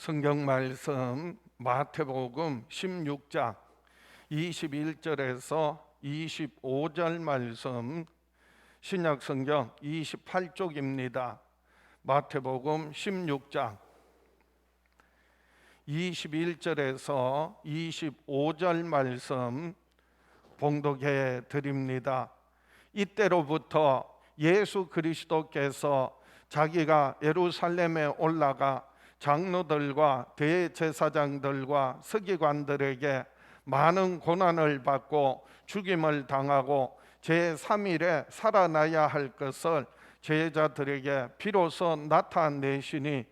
성경 말씀 마태복음 16장 21절에서 25절 말씀, 신약 성경 28쪽입니다. 마태복음 16장 21절에서 25절 말씀 봉독해 드립니다. 이때로부터 예수 그리스도께서 자기가 예루살렘에 올라가 장로들과 대제사장들과 서기관들에게 많은 고난을 받고 죽임을 당하고 제3일에 살아나야 할 것을 제자들에게 비로소 나타내시니,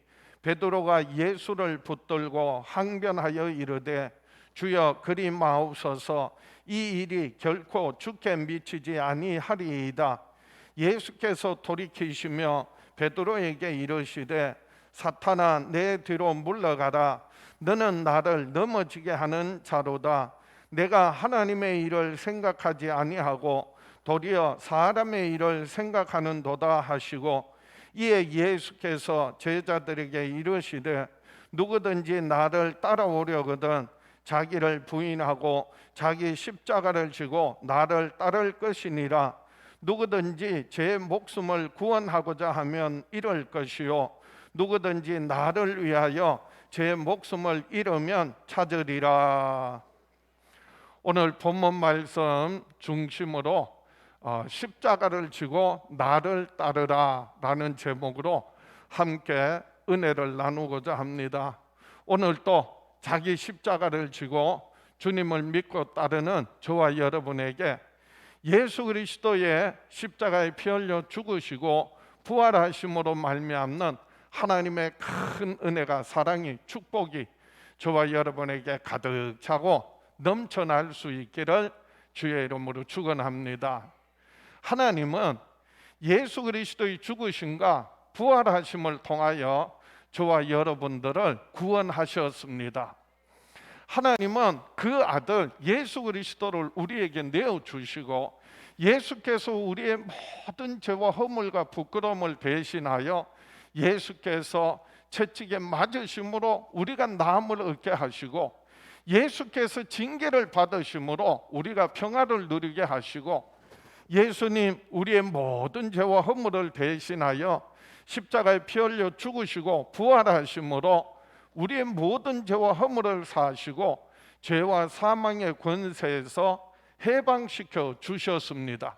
베드로가 예수를 붙들고 항변하여 이르되 주여 그리 마옵소서, 이 일이 결코 주께 미치지 아니하리이다. 예수께서 돌이키시며 베드로에게 이르시되 사탄아, 내 뒤로 물러가라. 너는 나를 넘어지게 하는 자로다. 내가 하나님의 일을 생각하지 아니하고 도리어 사람의 일을 생각하는도다 하시고, 이에 예수께서 제자들에게 이르시되 누구든지 나를 따라오려거든 자기를 부인하고 자기 십자가를 지고 나를 따를 것이니라. 누구든지 제 목숨을 구원하고자 하면 잃을 것이요, 누구든지 나를 위하여 제 목숨을 잃으면 찾으리라. 오늘 본문 말씀 중심으로 십자가를 지고 나를 따르라 라는 제목으로 함께 은혜를 나누고자 합니다. 오늘 또 자기 십자가를 지고 주님을 믿고 따르는 저와 여러분에게 예수 그리스도의 십자가에 피 흘려 죽으시고 부활하심으로 말미암는 하나님의 큰 은혜가, 사랑이, 축복이 저와 여러분에게 가득 차고 넘쳐날 수 있기를 주의 이름으로 축원합니다. 하나님은 예수 그리스도의 죽으심과 부활하심을 통하여 저와 여러분들을 구원하셨습니다. 하나님은 그 아들 예수 그리스도를 우리에게 내어주시고, 예수께서 우리의 모든 죄와 허물과 부끄러움을 대신하여 예수께서 채찍에 맞으심으로 우리가 나음을 얻게 하시고, 예수께서 징계를 받으심으로 우리가 평화를 누리게 하시고, 예수님 우리의 모든 죄와 허물을 대신하여 십자가에 피 흘려 죽으시고 부활하심으로 우리의 모든 죄와 허물을 사하시고 죄와 사망의 권세에서 해방시켜 주셨습니다.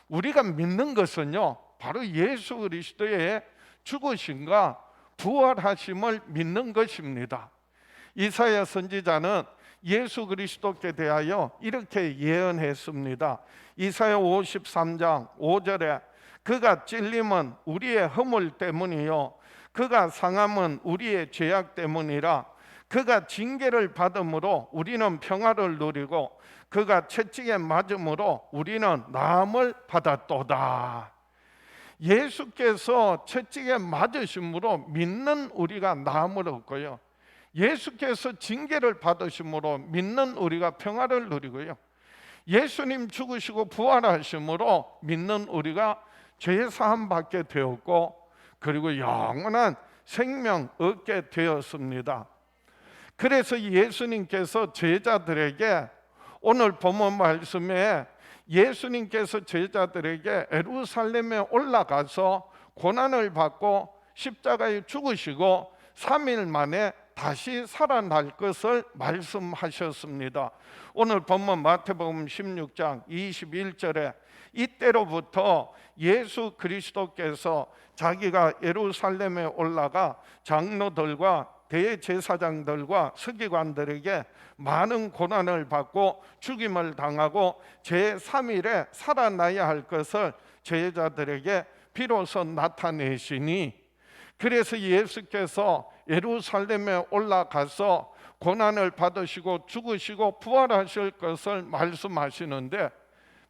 우리가 믿는 것은요, 바로 예수 그리스도의 죽으심과 부활하심을 믿는 것입니다. 이사야 선지자는 예수 그리스도께 대하여 이렇게 예언했습니다. 이사야 53장 5절에 그가 찔림은 우리의 허물 때문이요, 그가 상함은 우리의 죄악 때문이라. 그가 징계를 받음으로 우리는 평화를 누리고 그가 채찍에 맞음으로 우리는 나음을 받았도다. 예수께서 채찍에 맞으심으로 믿는 우리가 나음을 얻고요, 예수께서 징계를 받으심으로 믿는 우리가 평화를 누리고요, 예수님 죽으시고 부활하심으로 믿는 우리가 죄사함 받게 되었고, 그리고 영원한 생명 얻게 되었습니다. 그래서 예수님께서 제자들에게, 오늘 본문 말씀에 예수님께서 제자들에게 예루살렘에 올라가서 고난을 받고 십자가에 죽으시고 3일 만에 다시 살아날 것을 말씀하셨습니다. 오늘 본문 마태복음 16장 21절에 이때로부터 예수 그리스도께서 자기가 예루살렘에 올라가 장로들과 대제사장들과 서기관들에게 많은 고난을 받고 죽임을 당하고 제3일에 살아나야 할 것을 제자들에게 비로소 나타내시니, 그래서 예수께서 예루살렘에 올라가서 고난을 받으시고 죽으시고 부활하실 것을 말씀하시는데,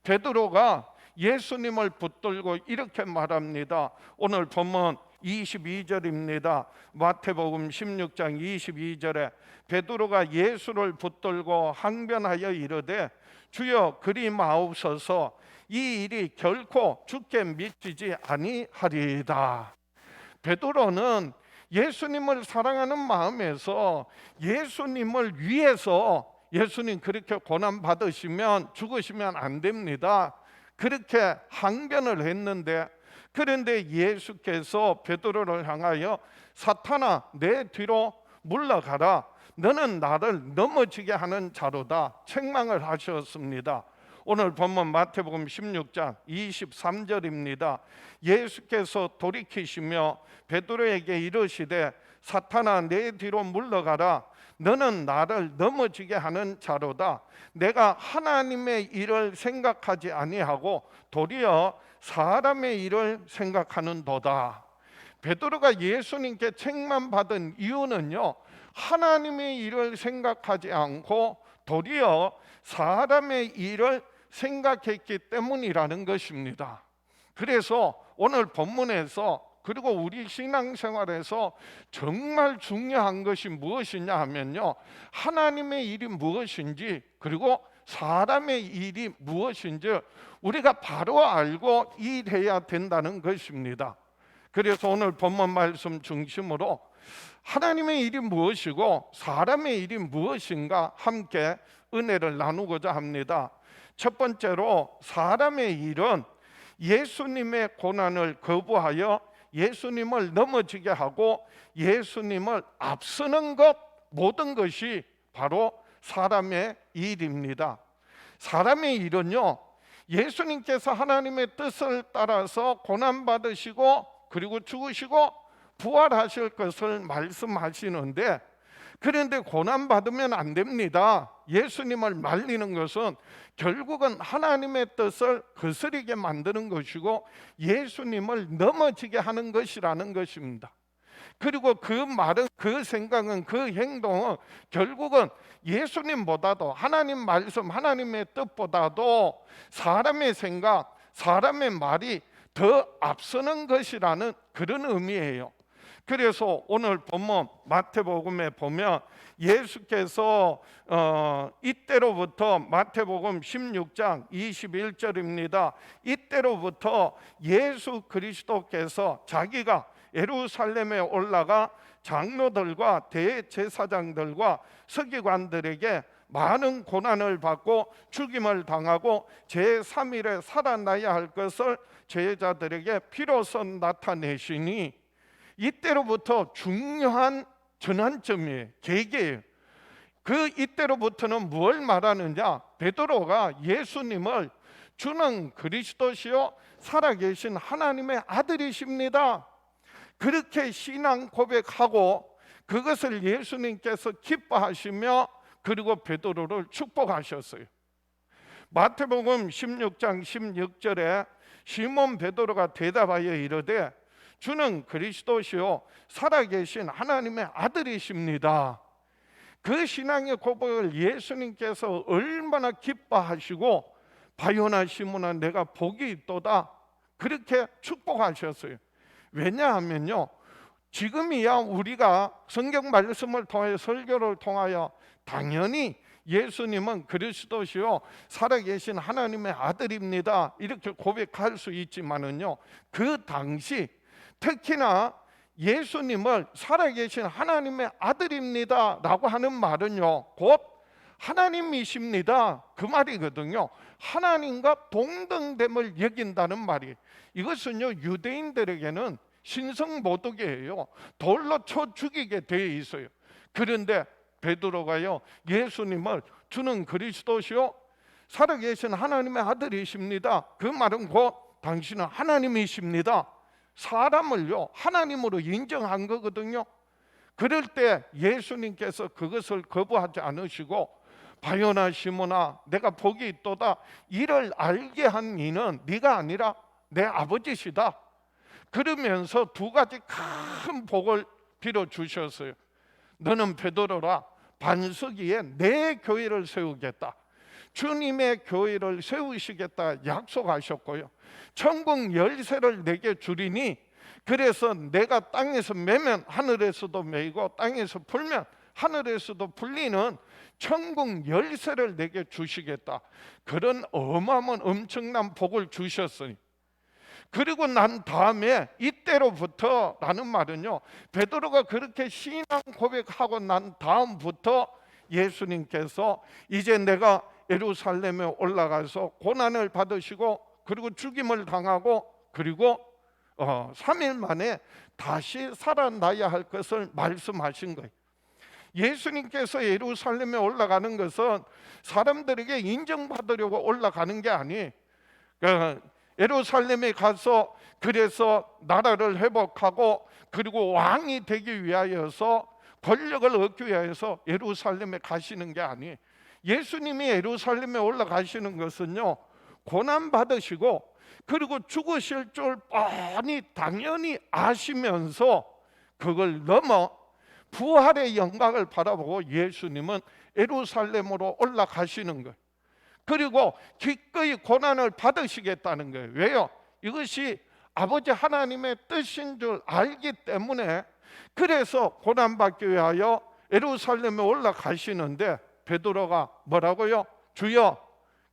베드로가 예수님을 붙들고 이렇게 말합니다. 오늘 본문 22절입니다. 마태복음 16장 22절에 베드로가 예수를 붙들고 항변하여 이르되 주여 그리 마옵소서, 이 일이 결코 주께 미치지 아니하리이다. 베드로는 예수님을 사랑하는 마음에서 예수님을 위해서 예수님 그렇게 고난 받으시면 죽으시면 안 됩니다. 그렇게 항변을 했는데, 그런데 예수께서 베드로를 향하여 사탄아 내 뒤로 물러가라, 너는 나를 넘어지게 하는 자로다 책망을 하셨습니다. 오늘 본문 마태복음 16장 23절입니다. 예수께서 돌이키시며 베드로에게 이르시되 사탄아 내 뒤로 물러가라, 너는 나를 넘어지게 하는 자로다. 내가 하나님의 일을 생각하지 아니하고 도리어 사람의 일을 생각하는도다. 베드로가 예수님께 책망받은 이유는요, 하나님의 일을 생각하지 않고 도리어 사람의 일을 생각했기 때문이라는 것입니다. 그래서 오늘 본문에서, 그리고 우리 신앙생활에서 정말 중요한 것이 무엇이냐 하면요, 하나님의 일이 무엇인지 그리고 사람의 일이 무엇인지 우리가 바로 알고 일해야 된다는 것입니다. 그래서 오늘 본문 말씀 중심으로 하나님의 일이 무엇이고 사람의 일이 무엇인가 함께 은혜를 나누고자 합니다. 첫 번째로, 사람의 일은 예수님의 고난을 거부하여 예수님을 넘어지게 하고 예수님을 앞서는 것, 모든 것이 바로 사람의 일입니다. 사람의 일은요, 예수님께서 하나님의 뜻을 따라서 고난받으시고 그리고 죽으시고 부활하실 것을 말씀하시는데, 그런데 고난받으면 안 됩니다. 예수님을 말리는 것은 결국은 하나님의 뜻을 거스르게 만드는 것이고 예수님을 넘어지게 하는 것이라는 것입니다. 그리고 그 말은, 그 생각은, 그 행동은 결국은 예수님보다도, 하나님 말씀, 하나님의 뜻보다도 사람의 생각, 사람의 말이 더 앞서는 것이라는 그런 의미예요. 그래서 오늘 본문 마태복음에 보면 예수께서 이때로부터, 마태복음 16장 21절입니다. 이때로부터 예수 그리스도께서 자기가 예루살렘에 올라가 장로들과 대제사장들과 서기관들에게 많은 고난을 받고 죽임을 당하고 제3일에 살아나야 할 것을 제자들에게 비로소 나타내시니, 이때로부터 중요한 전환점이에요. 계기예요. 그 이때로부터는 뭘 말하느냐? 베드로가 예수님을 주는 그리스도시요 살아계신 하나님의 아들이십니다, 그렇게 신앙 고백하고 그것을 예수님께서 기뻐하시며 그리고 베드로를 축복하셨어요. 마태복음 16장 16절에 시몬 베드로가 대답하여 이르되 주는 그리스도시요 살아계신 하나님의 아들이십니다. 그 신앙의 고백을 예수님께서 얼마나 기뻐하시고 바요나 시몬아 내가 복이 있도다 그렇게 축복하셨어요. 왜냐하면요, 지금이야 우리가 성경 말씀을 통해 설교를 통하여 당연히 예수님은 그리스도시요 살아계신 하나님의 아들입니다 이렇게 고백할 수 있지만은요, 그 당시 특히나 예수님을 살아계신 하나님의 아들입니다 라고 하는 말은요, 곧 하나님이십니다 그 말이거든요. 하나님과 동등됨을 여긴다는 말이, 이것은요 유대인들에게는 신성모독이에요. 돌로 쳐 죽이게 되어 있어요. 그런데 베드로가요 예수님을 주는 그리스도시요 살아계신 하나님의 아들이십니다, 그 말은 곧 당신은 하나님이십니다, 사람을요 하나님으로 인정한 거거든요. 그럴 때 예수님께서 그것을 거부하지 않으시고 바요나 시몬아 내가 복이 있도다 이를 알게 한 이는 네가 아니라 내 아버지시다 그러면서 두 가지 큰 복을 빌어주셨어요. 너는 베드로라, 반석 위에 내 교회를 세우겠다, 주님의 교회를 세우시겠다 약속하셨고요, 천국 열쇠를 내게 주리니 그래서 내가 땅에서 매면 하늘에서도 매이고 땅에서 풀면 하늘에서도 풀리는 천국 열쇠를 내게 주시겠다, 그런 어마어마한 엄청난 복을 주셨으니, 그리고 난 다음에 이때로부터 라는 말은요, 베드로가 그렇게 신앙 고백하고 난 다음부터 예수님께서 이제 내가 예루살렘에 올라가서 고난을 받으시고 그리고 죽임을 당하고 그리고 3일 만에 다시 살아나야 할 것을 말씀하신 거예요. 예수님께서 예루살렘에 올라가는 것은 사람들에게 인정받으려고 올라가는 게 아니, 예루살렘에 가서 그래서 나라를 회복하고 그리고 왕이 되기 위하여서 권력을 얻기 위해서 예루살렘에 가시는 게 아니, 예수님이 예루살렘에 올라가시는 것은요, 고난 받으시고 그리고 죽으실 줄 뻔히 당연히 아시면서 그걸 넘어 부활의 영광을 바라보고 예수님은 예루살렘으로 올라가시는 거예요. 그리고 기꺼이 고난을 받으시겠다는 거예요. 왜요? 이것이 아버지 하나님의 뜻인 줄 알기 때문에, 그래서 고난받기 위하여 예루살렘에 올라가시는데 베드로가 뭐라고요? 주여,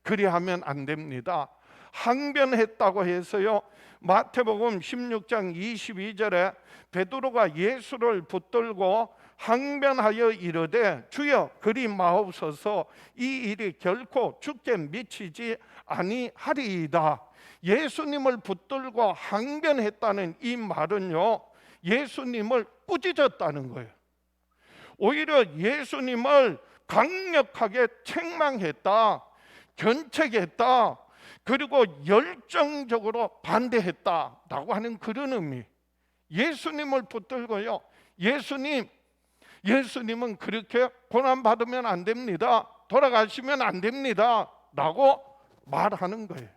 그리하면 안 됩니다. 항변했다고 해서요, 마태복음 16장 22절에 베드로가 예수를 붙들고 항변하여 이르되 주여 그리 마옵소서, 이 일이 결코 주께 미치지 아니하리이다. 예수님을 붙들고 항변했다는 이 말은요, 예수님을 꾸짖었다는 거예요. 오히려 예수님을 강력하게 책망했다, 견책했다, 그리고 열정적으로 반대했다라고 하는 그런 의미. 예수님을 붙들고요, 예수님은 그렇게 고난받으면 안 됩니다, 돌아가시면 안 됩니다 라고 말하는 거예요.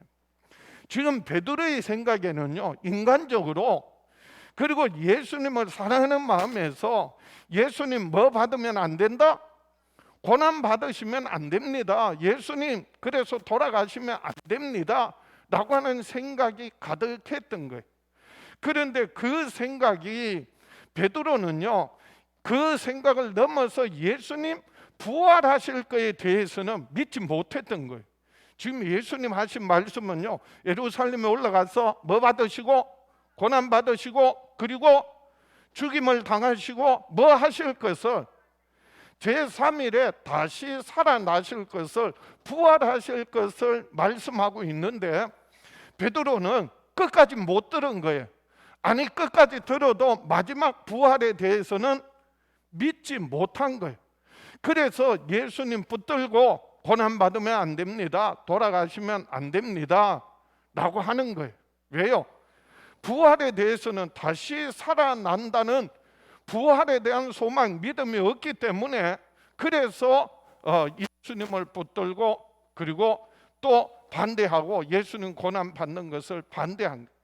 지금 베드로의 생각에는요, 인간적으로 그리고 예수님을 사랑하는 마음에서 예수님 뭐 받으면 안 된다? 고난 받으시면 안 됩니다, 예수님 그래서 돌아가시면 안 됩니다 라고 하는 생각이 가득했던 거예요. 그런데 그 생각이, 베드로는요, 그 생각을 넘어서 예수님 부활하실 거에 대해서는 믿지 못했던 거예요. 지금 예수님 하신 말씀은요, 예루살렘에 올라가서 뭐 받으시고 고난 받으시고 그리고 죽임을 당하시고 뭐 하실 것을, 제3일에 다시 살아나실 것을, 부활하실 것을 말씀하고 있는데 베드로는 끝까지 못 들은 거예요. 아니, 끝까지 들어도 마지막 부활에 대해서는 믿지 못한 거예요. 그래서 예수님 붙들고 고난받으면 안 됩니다, 돌아가시면 안 됩니다 라고 하는 거예요. 왜요? 부활에 대해서는, 다시 살아난다는 부활에 대한 소망, 믿음이 없기 때문에, 그래서 예수님을 붙들고 그리고 또 반대하고 예수님 고난받는 것을 반대한 거예요.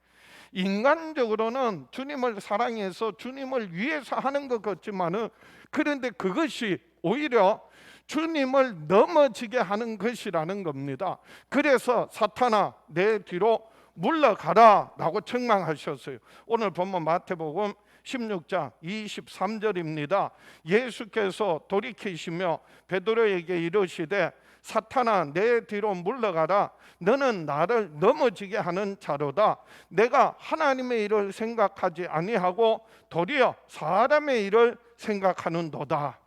인간적으로는 주님을 사랑해서 주님을 위해서 하는 것 같지만은, 그런데 그것이 오히려 주님을 넘어지게 하는 것이라는 겁니다. 그래서 사탄아 내 뒤로 물러가라 라고 책망하셨어요. 오늘 본문 마태복음 16장 23절입니다. 예수께서 돌이키시며 베드로에게 이르시되 사탄아 내 뒤로 물러가라, 너는 나를 넘어지게 하는 자로다. 내가 하나님의 일을 생각하지 아니하고 도리어 사람의 일을 생각하는도다.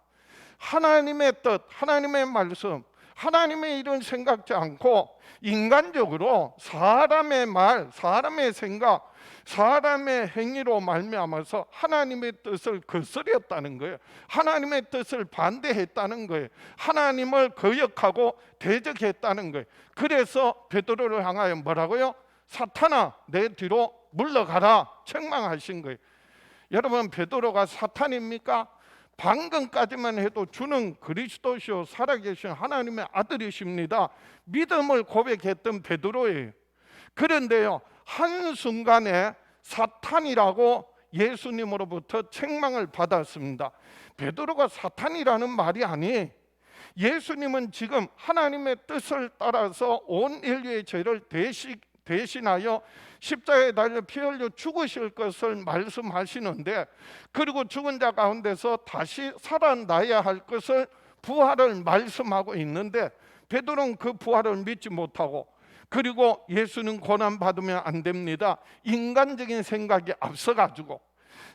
하나님의 뜻, 하나님의 말씀, 하나님의 일은 생각지 않고 인간적으로 사람의 말, 사람의 생각, 사람의 행위로 말미암아서 하나님의 뜻을 거스렸다는 거예요. 하나님의 뜻을 반대했다는 거예요. 하나님을 거역하고 대적했다는 거예요. 그래서 베드로를 향하여 뭐라고요? 사탄아 내 뒤로 물러가라 책망하신 거예요. 여러분, 베드로가 사탄입니까? 방금까지만 해도 주는 그리스도시요 살아계신 하나님의 아들이십니다, 믿음을 고백했던 베드로예요. 그런데요, 한순간에 사탄이라고 예수님으로부터 책망을 받았습니다. 베드로가 사탄이라는 말이 아니, 예수님은 지금 하나님의 뜻을 따라서 온 인류의 죄를 대신하여 십자가에 달려 피 흘려 죽으실 것을 말씀하시는데, 그리고 죽은 자 가운데서 다시 살아나야 할 것을, 부활을 말씀하고 있는데, 베드로는 그 부활을 믿지 못하고 그리고 예수는 고난 받으면 안 됩니다. 인간적인 생각이 앞서가지고,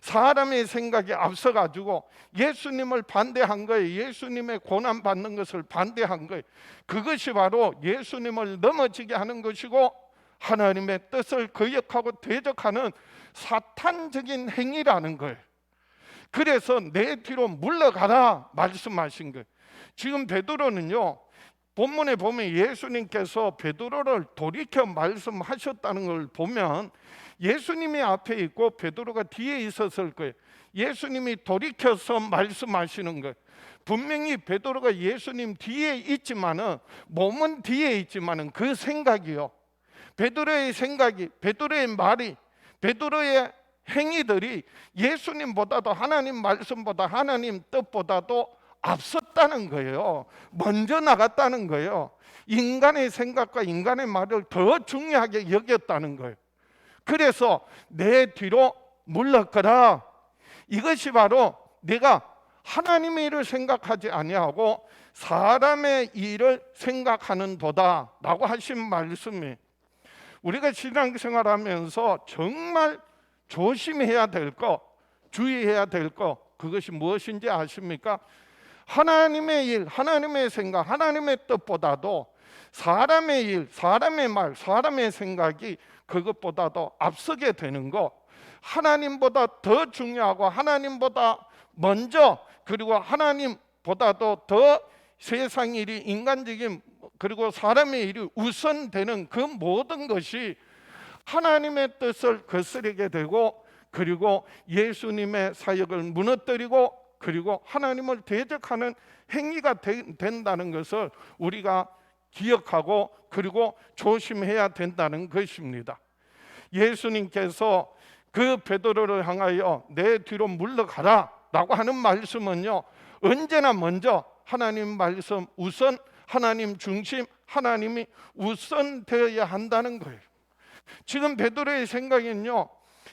사람의 생각이 앞서가지고 예수님을 반대한 거예요. 예수님의 고난 받는 것을 반대한 거예요. 그것이 바로 예수님을 넘어지게 하는 것이고 하나님의 뜻을 거역하고 대적하는 사탄적인 행위라는 거예요. 그래서 내 뒤로 물러가라 말씀하신 거예요. 지금 베드로는요, 본문에 보면 예수님께서 베드로를 돌이켜 말씀하셨다는 걸 보면 예수님이 앞에 있고 베드로가 뒤에 있었을 거예요. 예수님이 돌이켜서 말씀하시는 거예요. 분명히 베드로가 예수님 뒤에 있지만은, 몸은 뒤에 있지만은 그 생각이요, 베드로의 생각이, 베드로의 말이, 베드로의 행위들이 예수님보다도, 하나님 말씀보다, 하나님 뜻보다도 앞섰다는 거예요. 먼저 나갔다는 거예요. 인간의 생각과 인간의 말을 더 중요하게 여겼다는 거예요. 그래서 내 뒤로 물러가라. 이것이 바로 내가 하나님의 일을 생각하지 아니하고 사람의 일을 생각하는 도다라고 하신 말씀이, 우리가 신앙생활하면서 정말 조심해야 될 것, 주의해야 될 것, 그것이 무엇인지 아십니까? 하나님의 일, 하나님의 생각, 하나님의 뜻보다도 사람의 일, 사람의 말, 사람의 생각이 그것보다도 앞서게 되는 것, 하나님보다 더 중요하고 하나님보다 먼저, 그리고 하나님보다도 더 세상 일이, 인간적인 그리고 사람의 일이 우선되는 그 모든 것이 하나님의 뜻을 거스르게 되고, 그리고 예수님의 사역을 무너뜨리고, 그리고 하나님을 대적하는 행위가 된다는 것을 우리가 기억하고 그리고 조심해야 된다는 것입니다. 예수님께서 그 베드로를 향하여 내 뒤로 물러가라 라고 하는 말씀은요, 언제나 먼저 하나님 말씀 우선, 하나님 중심, 하나님이 우선되어야 한다는 거예요. 지금 베드로의 생각은요,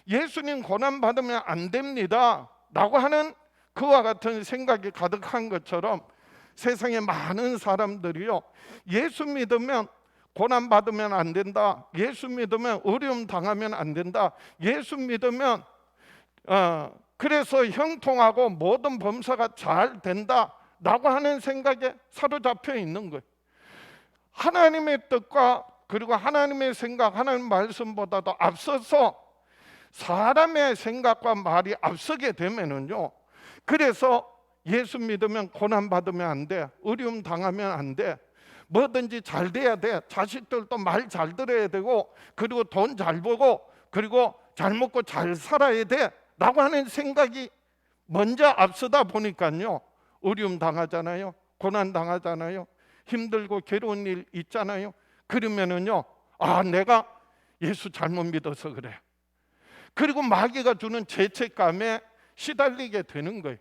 예수님 고난 받으면 안 됩니다 라고 하는 그와 같은 생각이 가득한 것처럼 세상에 많은 사람들이요, 예수 믿으면 고난 받으면 안 된다, 예수 믿으면 어려움 당하면 안 된다, 예수 믿으면 그래서 형통하고 모든 범사가 잘 된다 라고 하는 생각에 사로잡혀 있는 거예요. 하나님의 뜻과 그리고 하나님의 생각, 하나님 말씀보다도 앞서서 사람의 생각과 말이 앞서게 되면은요, 그래서 예수 믿으면 고난 받으면 안 돼, 어려움 당하면 안 돼, 뭐든지 잘 돼야 돼, 자식들도 말 잘 들어야 되고, 그리고 돈 잘 벌고, 그리고 잘 먹고 잘 살아야 돼 라고 하는 생각이 먼저 앞서다 보니까요, 어려움 당하잖아요, 고난 당하잖아요, 힘들고 괴로운 일 있잖아요. 그러면은요, 아, 내가 예수 잘못 믿어서 그래. 그리고 마귀가 주는 죄책감에 시달리게 되는 거예요.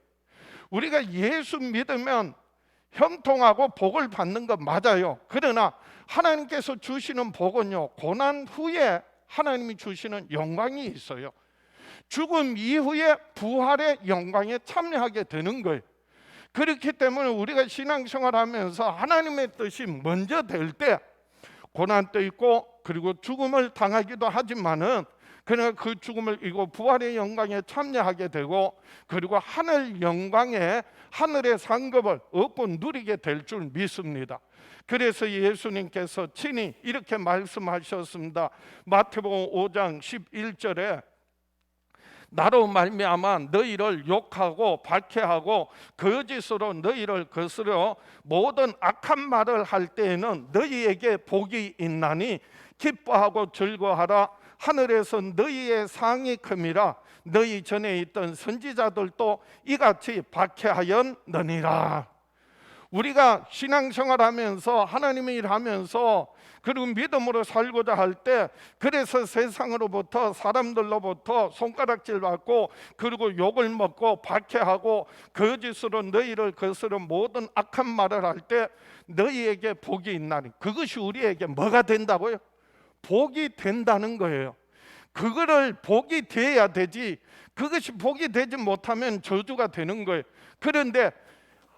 우리가 예수 믿으면 형통하고 복을 받는 것 맞아요. 그러나 하나님께서 주시는 복은요, 고난 후에 하나님이 주시는 영광이 있어요. 죽음 이후에 부활의 영광에 참여하게 되는 거예요. 그렇기 때문에 우리가 신앙생활하면서 하나님의 뜻이 먼저 될 때 고난도 있고 그리고 죽음을 당하기도 하지만은, 그러나 그 죽음을 이기고 부활의 영광에 참여하게 되고, 그리고 하늘 영광에 하늘의 상급을 얻고 누리게 될 줄 믿습니다. 그래서 예수님께서 친히 이렇게 말씀하셨습니다. 마태복음 5장 11절에 나로 말미암아 너희를 욕하고 박해하고 거짓으로 너희를 거스려 모든 악한 말을 할 때에는 너희에게 복이 있나니 기뻐하고 즐거워하라. 하늘에서 너희의 상이 큼이라. 너희 전에 있던 선지자들도 이같이 박해하였느니라. 우리가 신앙생활하면서 하나님의 일하면서 그리고 믿음으로 살고자 할 때, 그래서 세상으로부터 사람들로부터 손가락질 받고 그리고 욕을 먹고 박해하고 거짓으로 너희를 거스려 모든 악한 말을 할 때 너희에게 복이 있나니, 그것이 우리에게 뭐가 된다고요? 복이 된다는 거예요. 그거를 복이 돼야 되지, 그것이 복이 되지 못하면 저주가 되는 거예요. 그런데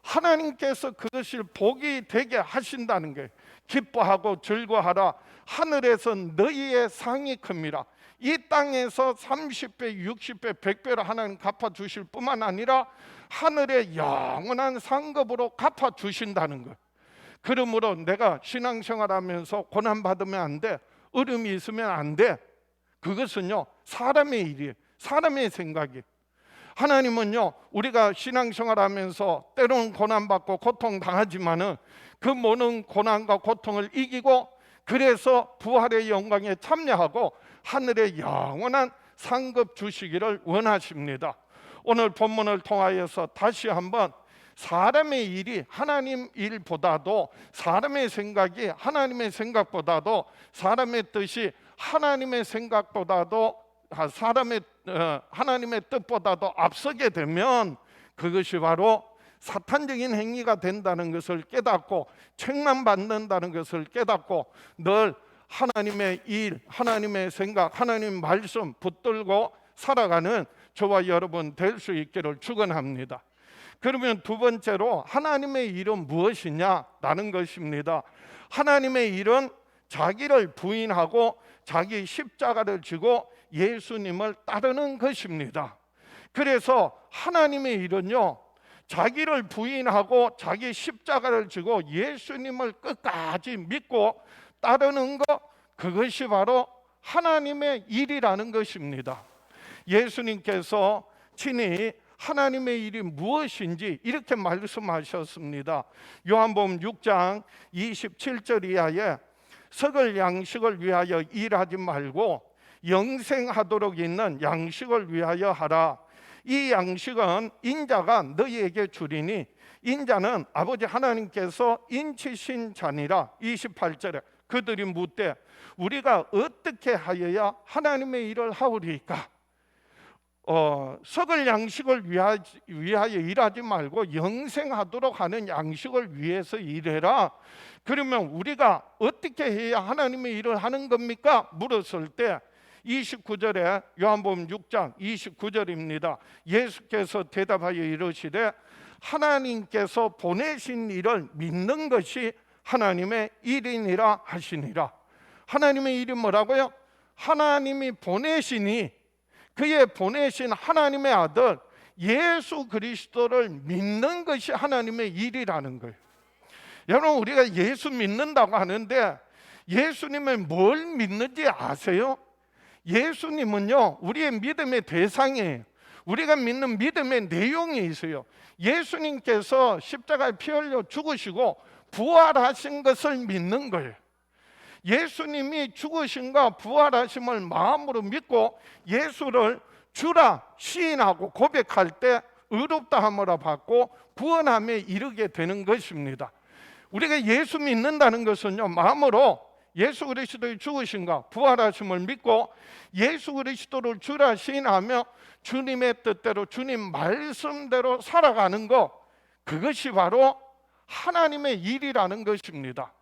하나님께서 그것을 복이 되게 하신다는 거예요. 기뻐하고 즐거워하라. 하늘에서 너희의 상이 큽니다. 이 땅에서 30배, 60배, 100배로 하나님 갚아주실 뿐만 아니라 하늘의 영원한 상급으로 갚아주신다는 거예요. 그러므로 내가 신앙생활하면서 고난받으면 안 돼, 어려움이 있으면 안 돼. 그것은요 사람의 일이에요. 사람의 생각이에요. 하나님은요 우리가 신앙생활하면서 때로는 고난받고 고통당하지만은 그 모든 고난과 고통을 이기고 그래서 부활의 영광에 참여하고 하늘의 영원한 상급 주시기를 원하십니다. 오늘 본문을 통하여서 다시 한번 사람의 일이 하나님 일보다도, 사람의 생각이 하나님의 생각보다도, 사람의 뜻이 하나님의 생각보다도, 하나님의 뜻보다도 앞서게 되면 그것이 바로 사탄적인 행위가 된다는 것을 깨닫고 책망받는다는 것을 깨닫고 늘 하나님의 일, 하나님의 생각, 하나님의 말씀 붙들고 살아가는 저와 여러분 될 수 있기를 축원합니다. 그러면 두 번째로 하나님의 일은 무엇이냐라는 것입니다. 하나님의 일은 자기를 부인하고 자기 십자가를 지고 예수님을 따르는 것입니다. 그래서 하나님의 일은요 자기를 부인하고 자기 십자가를 지고 예수님을 끝까지 믿고 따르는 것, 그것이 바로 하나님의 일이라는 것입니다. 예수님께서 친히 하나님의 일이 무엇인지 이렇게 말씀하셨습니다. 요한복음 6장 27절 이하에 썩을 양식을 위하여 일하지 말고 영생하도록 있는 양식을 위하여 하라. 이 양식은 인자가 너희에게 주리니 인자는 아버지 하나님께서 인치신 자니라. 28절에 그들이 묻되 우리가 어떻게 하여야 하나님의 일을 하오리까? 썩을 양식을 위하여 일하지 말고 영생하도록 하는 양식을 위해서 일해라. 그러면 우리가 어떻게 해야 하나님의 일을 하는 겁니까? 물었을 때 29절에 요한복음 6장 29절입니다. 예수께서 대답하여 이르시되 하나님께서 보내신 일을 믿는 것이 하나님의 일이니라 하시니라. 하나님의 일이 뭐라고요? 하나님이 보내시니 그의 보내신 하나님의 아들 예수 그리스도를 믿는 것이 하나님의 일이라는 거예요. 여러분 우리가 예수 믿는다고 하는데 예수님을 뭘 믿는지 아세요? 예수님은요 우리의 믿음의 대상이에요. 우리가 믿는 믿음의 내용이 있어요. 예수님께서 십자가에 피 흘려 죽으시고 부활하신 것을 믿는 거예요. 예수님이 죽으심과 부활하심을 마음으로 믿고 예수를 주라 시인하고 고백할 때 의롭다 함을 받고 구원함에 이르게 되는 것입니다. 우리가 예수 믿는다는 것은요 마음으로 예수 그리스도의 죽으심과 부활하심을 믿고 예수 그리스도를 주라 시인하며 주님의 뜻대로 주님 말씀대로 살아가는 것, 그것이 바로 하나님의 일이라는 것입니다.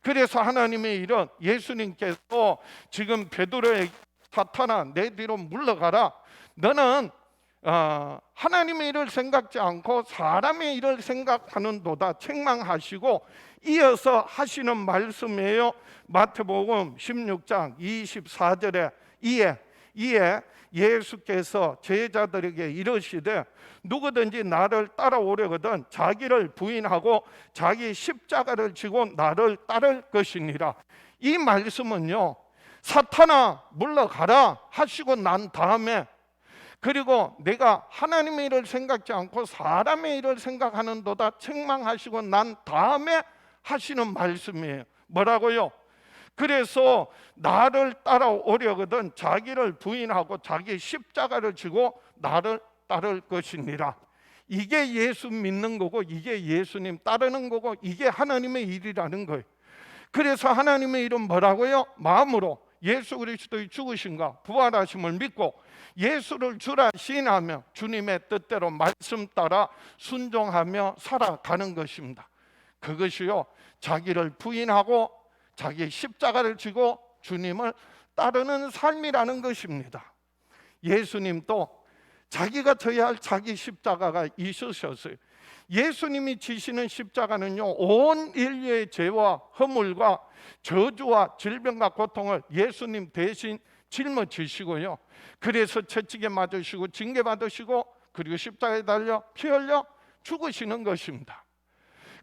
그래서 하나님의 일은 예수님께서 지금 베드로에게 사탄아 내 뒤로 물러가라. 너는 하나님의 일을 생각지 않고 사람의 일을 생각하는도다 책망하시고 이어서 하시는 말씀이에요. 마태복음 16장 24절에 이에 예수께서 제자들에게 이르시되 누구든지 나를 따라오려거든 자기를 부인하고 자기 십자가를 지고 나를 따를 것이니라. 이 말씀은요 사탄아 물러가라 하시고 난 다음에, 그리고 내가 하나님의 일을 생각지 않고 사람의 일을 생각하는도다 책망하시고 난 다음에 하시는 말씀이에요. 뭐라고요? 그래서 나를 따라오려거든 자기를 부인하고 자기 십자가를 지고 나를 따를 것이니라. 이게 예수 믿는 거고 이게 예수님 따르는 거고 이게 하나님의 일이라는 거예요. 그래서 하나님의 일은 뭐라고요? 마음으로 예수 그리스도의 죽으심과 부활하심을 믿고 예수를 주라 시인하며 주님의 뜻대로 말씀 따라 순종하며 살아가는 것입니다. 그것이요 자기를 부인하고 자기 십자가를 지고 주님을 따르는 삶이라는 것입니다. 예수님도 자기가 져야 할 자기 십자가가 있으셨어요. 예수님이 지시는 십자가는요, 온 인류의 죄와 허물과 저주와 질병과 고통을 예수님 대신 짊어지시고요, 그래서 채찍에 맞으시고 징계 받으시고 그리고 십자가에 달려 피 흘려 죽으시는 것입니다.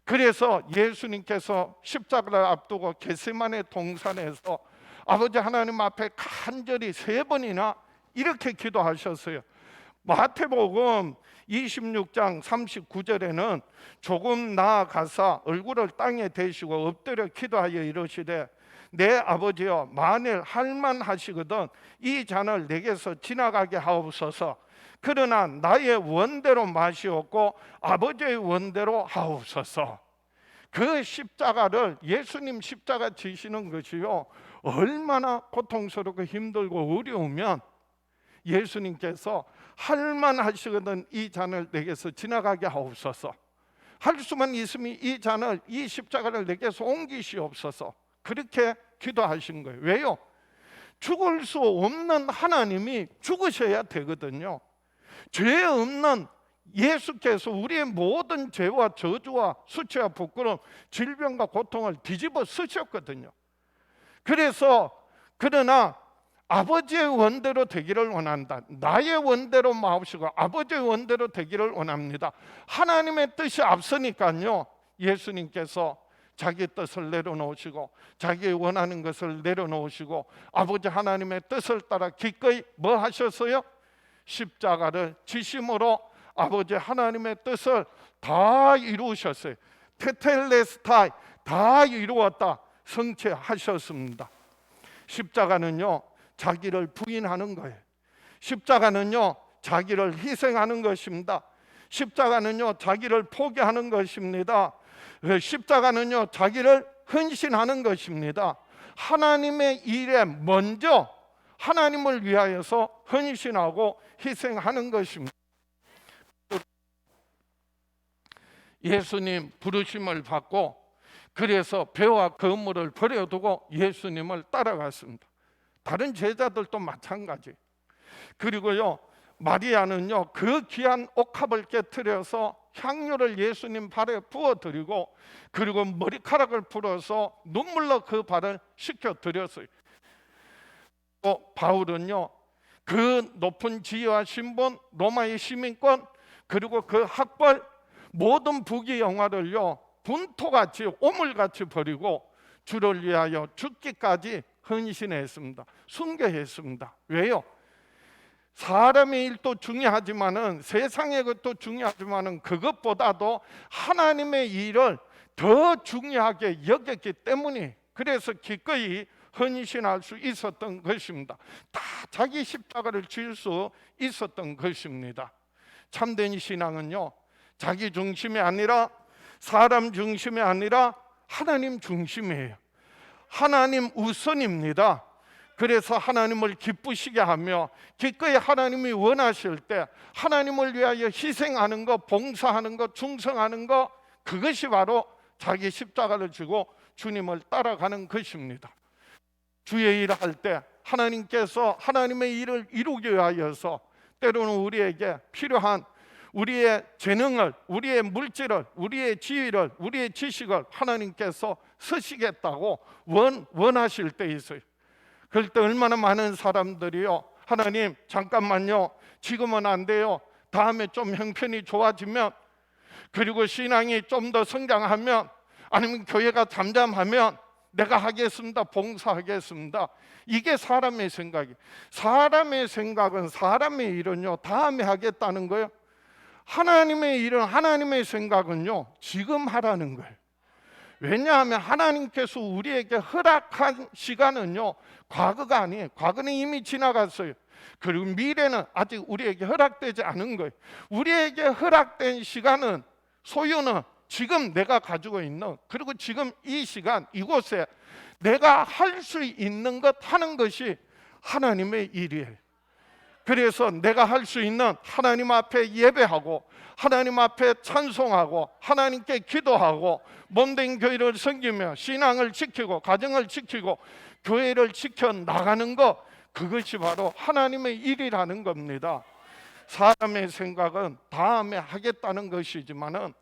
그래서 예수님께서 십자가를 앞두고 겟세마네 동산에서 아버지 하나님 앞에 간절히 3번이나 이렇게 기도하셨어요. 마태복음 26장 39절에는 조금 나아가사 얼굴을 땅에 대시고 엎드려 기도하여 이르시되 내 아버지여, 만일 할만하시거든 이 잔을 내게서 지나가게 하옵소서. 그러나 나의 원대로 마시옵고 아버지의 원대로 하옵소서. 그 십자가를, 예수님 십자가 지시는 것이요, 얼마나 고통스럽고 힘들고 어려우면 예수님께서 할만하시거든 이 잔을 내게서 지나가게 하옵소서, 할 수만 있으면 이 잔을, 이 십자가를 내게서 옮기시옵소서, 그렇게 기도하신 거예요. 왜요? 죽을 수 없는 하나님이 죽으셔야 되거든요. 죄 없는 예수께서 우리의 모든 죄와 저주와 수치와 부끄러움, 질병과 고통을 뒤집어 쓰셨거든요. 그래서 그러나 아버지의 원대로 되기를 원한다. 나의 원대로 마옵시고 아버지의 원대로 되기를 원합니다. 하나님의 뜻이 앞서니까요, 예수님께서 자기 뜻을 내려놓으시고 자기 원하는 것을 내려놓으시고 아버지 하나님의 뜻을 따라 기꺼이 뭐 하셨어요? 십자가를 지심으로 아버지 하나님의 뜻을 다 이루셨어요. 테텔레스타이, 다 이루었다, 성취하셨습니다. 십자가는요, 자기를 부인하는 거예요. 십자가는요, 자기를 희생하는 것입니다. 십자가는요, 자기를 포기하는 것입니다. 십자가는요, 자기를 헌신하는 것입니다. 하나님의 일에 먼저 하나님을 위하여서 헌신하고 희생하는 것입니다. 예수님 부르심을 받고 그래서 배와 그물을 버려두고 예수님을 따라갔습니다. 다른 제자들도 마찬가지. 그리고요, 마리아는요, 그 귀한 옥합을 깨트려서 향유를 예수님 발에 부어드리고 그리고 머리카락을 풀어서 눈물로 그 발을 씻겨드렸어요. 또 바울은요, 그 높은 지위와 신분, 로마의 시민권, 그리고 그 학벌, 모든 부귀 영화를요 분토같이 오물같이 버리고 주를 위하여 죽기까지 헌신했습니다. 순교했습니다. 왜요? 사람의 일도 중요하지만은, 세상의 것도 중요하지만은 그것보다도 하나님의 일을 더 중요하게 여겼기 때문에, 그래서 기꺼이 헌신할 수 있었던 것입니다. 다 자기 십자가를 질 수 있었던 것입니다. 참된 신앙은요, 자기 중심이 아니라, 사람 중심이 아니라 하나님 중심이에요. 하나님 우선입니다. 그래서 하나님을 기쁘시게 하며 기꺼이 하나님이 원하실 때 하나님을 위하여 희생하는 것, 봉사하는 것, 충성하는 것, 그것이 바로 자기 십자가를 지고 주님을 따라가는 것입니다. 주의 일을 할 때 하나님께서 하나님의 일을 이루기 위하여서 때로는 우리에게 필요한 우리의 재능을, 우리의 물질을, 우리의 지위를, 우리의 지식을 하나님께서 쓰시겠다고 원하실 때 있어요. 그럴 때 얼마나 많은 사람들이요, 하나님 잠깐만요, 지금은 안 돼요, 다음에 좀 형편이 좋아지면, 그리고 신앙이 좀 더 성장하면, 아니면 교회가 잠잠하면 내가 하겠습니다, 봉사하겠습니다. 이게 사람의 생각이에요. 사람의 생각은, 사람의 일은요 다음에 하겠다는 거예요. 하나님의 일은, 하나님의 생각은요 지금 하라는 거예요. 왜냐하면 하나님께서 우리에게 허락한 시간은요 과거가 아니에요. 과거는 이미 지나갔어요. 그리고 미래는 아직 우리에게 허락되지 않은 거예요. 우리에게 허락된 시간은, 소유는 지금 내가 가지고 있는, 그리고 지금 이 시간 이곳에 내가 할 수 있는 것 하는 것이 하나님의 일이에요. 그래서 내가 할 수 있는, 하나님 앞에 예배하고 하나님 앞에 찬송하고 하나님께 기도하고 몸된 교회를 섬기며 신앙을 지키고 가정을 지키고 교회를 지켜나가는 것, 그것이 바로 하나님의 일이라는 겁니다. 사람의 생각은 다음에 하겠다는 것이지만은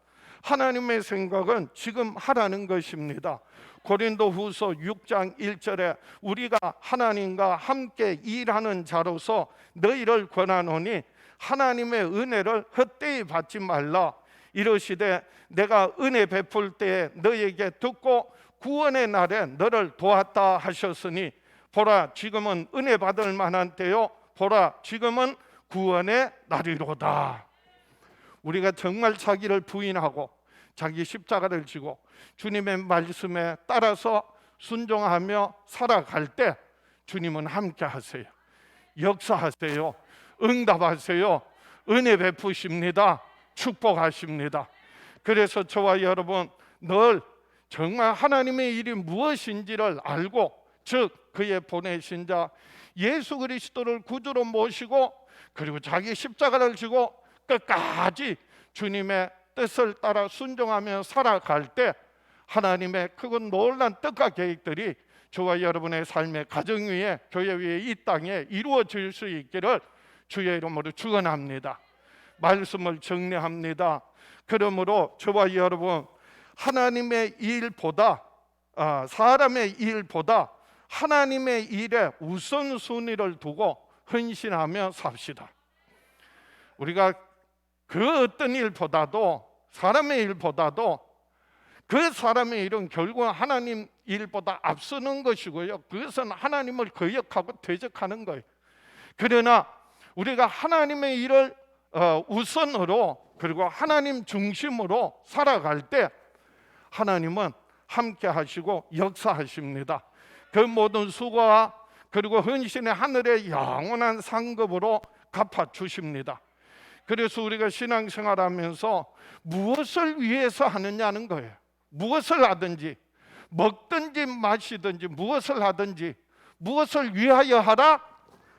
하나님의 생각은 지금 하라는 것입니다. 고린도후서 6장 1절에 우리가 하나님과 함께 일하는 자로서 너희를 권하노니 하나님의 은혜를 헛되이 받지 말라. 이르시되 내가 은혜 베풀 때에 너희에게 듣고 구원의 날에 너를 도왔다 하셨으니 보라 지금은 은혜 받을 만한 때요 보라 지금은 구원의 날이로다. 우리가 정말 자기를 부인하고 자기 십자가를 지고 주님의 말씀에 따라서 순종하며 살아갈 때 주님은 함께 하세요. 역사하세요. 응답하세요. 은혜 베푸십니다. 축복하십니다. 그래서 저와 여러분 늘 정말 하나님의 일이 무엇인지를 알고, 즉 그의 보내신 자 예수 그리스도를 구주로 모시고 그리고 자기 십자가를 지고 끝까지 주님의 뜻을 따라 순종하며 살아갈 때 하나님의 크고 놀란 뜻과 계획들이 저와 여러분의 삶의 가정 위에, 교회 위에, 이 땅에 이루어질 수 있기를 주의 이름으로 축원합니다. 말씀을 정리합니다. 그러므로 저와 여러분 하나님의 일보다 사람의 일보다 하나님의 일에 우선순위를 두고 헌신하며 삽시다. 우리가 그 어떤 일보다도, 사람의 일보다도 그 사람의 일은 결국 하나님 일보다 앞서는 것이고요, 그것은 하나님을 거역하고 대적하는 거예요. 그러나 우리가 하나님의 일을 우선으로 그리고 하나님 중심으로 살아갈 때 하나님은 함께 하시고 역사하십니다. 그 모든 수고와 그리고 헌신의 하늘의 영원한 상급으로 갚아 주십니다. 그래서 우리가 신앙생활하면서 무엇을 위해서 하느냐는 거예요. 무엇을 하든지, 먹든지 마시든지 무엇을 하든지 무엇을 위하여 하라?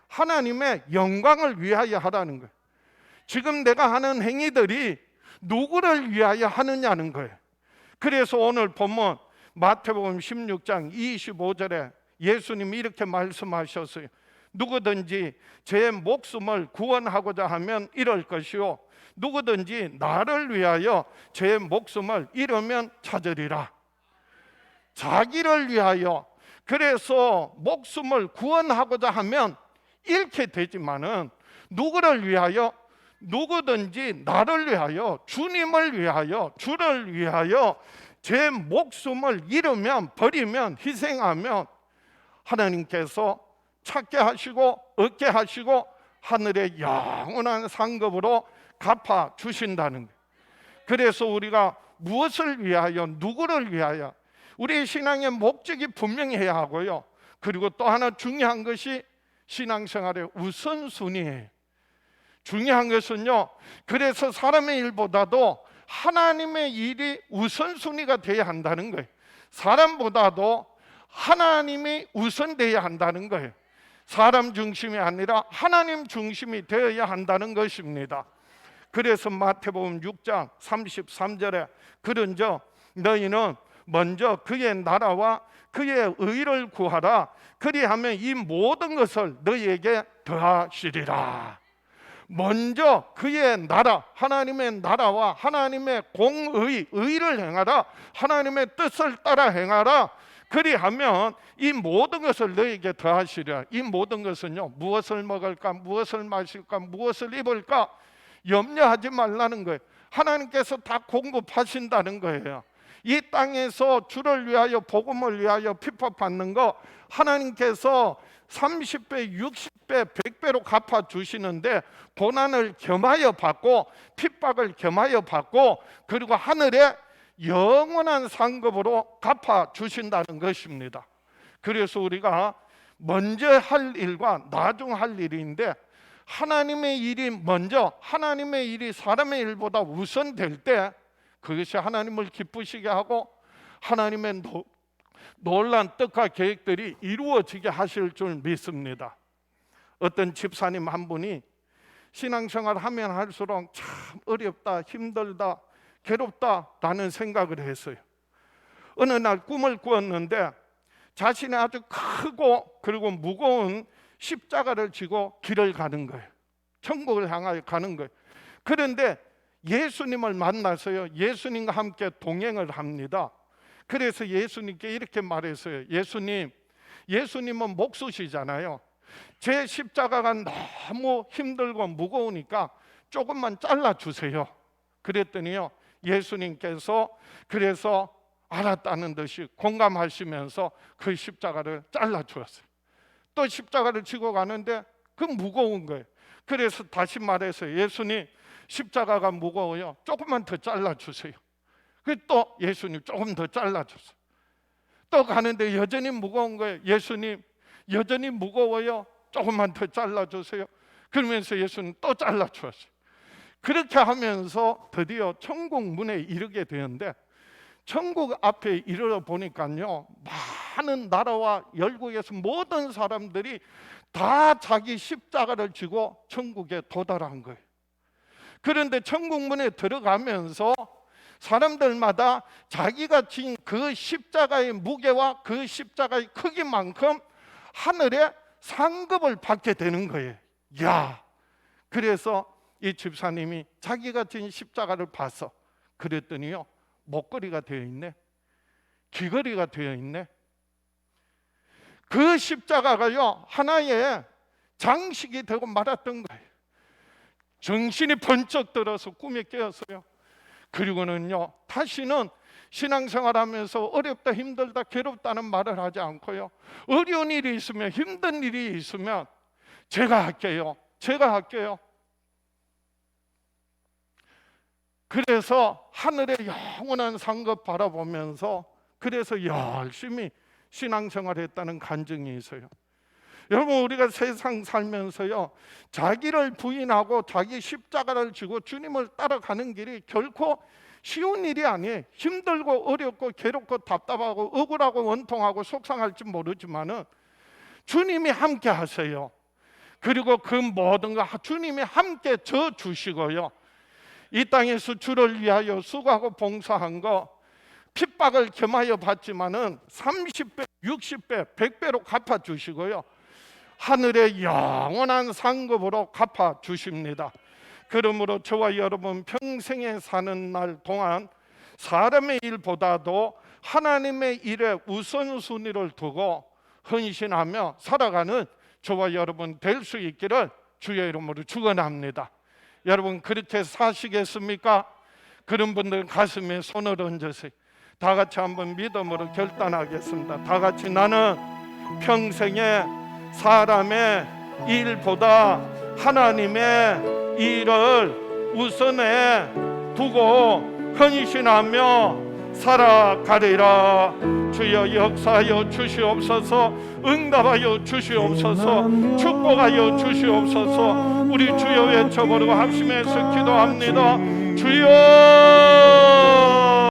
하나님의 영광을 위하여 하라는 거예요. 지금 내가 하는 행위들이 누구를 위하여 하느냐는 거예요. 그래서 오늘 본문 마태복음 16장 25절에 예수님이 이렇게 말씀하셨어요. 누구든지 제 목숨을 구원하고자 하면 잃을 것이요 누구든지 나를 위하여 제 목숨을 잃으면 찾으리라. 자기를 위하여, 그래서 목숨을 구원하고자 하면 잃게 되지만은 누구를 위하여? 누구든지 나를 위하여, 주님을 위하여, 주를 위하여 제 목숨을 잃으면, 버리면, 희생하면 하나님께서 찾게 하시고 얻게 하시고 하늘의 영원한 상급으로 갚아 주신다는 거예요. 그래서 우리가 무엇을 위하여, 누구를 위하여, 우리의 신앙의 목적이 분명해야 하고요, 그리고 또 하나 중요한 것이 신앙생활의 우선순위예요. 중요한 것은요, 그래서 사람의 일보다도 하나님의 일이 우선순위가 되어야 한다는 거예요. 사람보다도 하나님이 우선되어야 한다는 거예요. 사람 중심이 아니라 하나님 중심이 되어야 한다는 것입니다. 그래서 마태복음 6장 33절에 그런즉 너희는 먼저 그의 나라와 그의 의를 구하라. 그리하면 이 모든 것을 너희에게 더하시리라. 먼저 그의 나라, 하나님의 나라와 하나님의 공의, 의를 행하라. 하나님의 뜻을 따라 행하라. 그리하면 이 모든 것을 너희에게 더하시리라. 이 모든 것은요, 무엇을 먹을까, 무엇을 마실까, 무엇을 입을까 염려하지 말라는 거예요. 하나님께서 다 공급하신다는 거예요. 이 땅에서 주를 위하여, 복음을 위하여 핍박받는 거 하나님께서 30배, 60배, 100배로 갚아주시는데 고난을 겸하여 받고 핍박을 겸하여 받고 그리고 하늘에 영원한 상급으로 갚아주신다는 것입니다. 그래서 우리가 먼저 할 일과 나중 할 일인데 하나님의 일이 먼저, 하나님의 일이 사람의 일보다 우선될 때 그것이 하나님을 기쁘시게 하고 하나님의 놀란 뜻과 계획들이 이루어지게 하실 줄 믿습니다. 어떤 집사님 한 분이 신앙생활 하면 할수록 참 어렵다, 힘들다, 괴롭다라는 생각을 했어요. 어느 날 꿈을 꾸었는데 자신의 아주 크고 그리고 무거운 십자가를 지고 길을 가는 거예요. 천국을 향하여 가는 거예요. 그런데 예수님을 만나서요, 예수님과 함께 동행을 합니다. 그래서 예수님께 이렇게 말했어요. 예수님은 목수시잖아요. 제 십자가가 너무 힘들고 무거우니까 조금만 잘라주세요. 그랬더니요, 예수님께서 그래서 알았다는 듯이 공감하시면서 그 십자가를 잘라주었어요. 또 십자가를 지고 가는데 그 무거운 거예요. 그래서 다시 말해서 예수님, 십자가가 무거워요. 조금만 더 잘라주세요. 또 예수님 조금 더 잘라줬어요. 또 가는데 여전히 무거운 거예요. 예수님, 여전히 무거워요. 조금만 더 잘라주세요. 그러면서 예수님 또 잘라주었어요. 그렇게 하면서 드디어 천국 문에 이르게 되는데, 천국 앞에 이르러 보니까요, 많은 나라와 열국에서 모든 사람들이 다 자기 십자가를 지고 천국에 도달한 거예요. 그런데 천국 문에 들어가면서 사람들마다 자기가 진 그 십자가의 무게와 그 십자가의 크기만큼 하늘에 상급을 받게 되는 거예요. 야, 그래서 이 집사님이 자기가 진 십자가를 봐서 그랬더니요, 목걸이가 되어 있네, 귀걸이가 되어 있네. 그 십자가가요, 하나의 장식이 되고 말았던 거예요. 정신이 번쩍 들어서 꿈에 깨었어요. 그리고는요, 다시는 신앙생활하면서 어렵다, 힘들다, 괴롭다는 말을 하지 않고요, 어려운 일이 있으면, 힘든 일이 있으면 제가 할게요. 그래서 하늘의 영원한 상급 바라보면서 그래서 열심히 신앙생활했다는 간증이 있어요. 여러분, 우리가 세상 살면서요, 자기를 부인하고 자기 십자가를 지고 주님을 따라가는 길이 결코 쉬운 일이 아니에요. 힘들고 어렵고 괴롭고 답답하고 억울하고 원통하고 속상할지 모르지만은 주님이 함께 하세요. 그리고 그 모든 거 주님이 함께 져 주시고요, 이 땅에서 주를 위하여 수고하고 봉사한 거 핍박을 겸하여 받지만은 30배, 60배, 100배로 갚아 주시고요, 하늘의 영원한 상급으로 갚아 주십니다. 그러므로 저와 여러분 평생에 사는 날 동안 사람의 일보다도 하나님의 일에 우선순위를 두고 헌신하며 살아가는 저와 여러분 될 수 있기를 주의 이름으로 축원합니다. 여러분, 그렇게 사시겠습니까? 그런 분들 가슴에 손을 얹으세요. 다 같이 한번 믿음으로 결단하겠습니다. 다 같이 나는 평생에 사람의 일보다 하나님의 일을 우선에 두고 헌신하며 살아가리라. 주여 역사하여 주시옵소서, 응답하여 주시옵소서, 축복하여 주시옵소서. 우리 주여 외쳐버리고 합심해서 기도합니다. 주여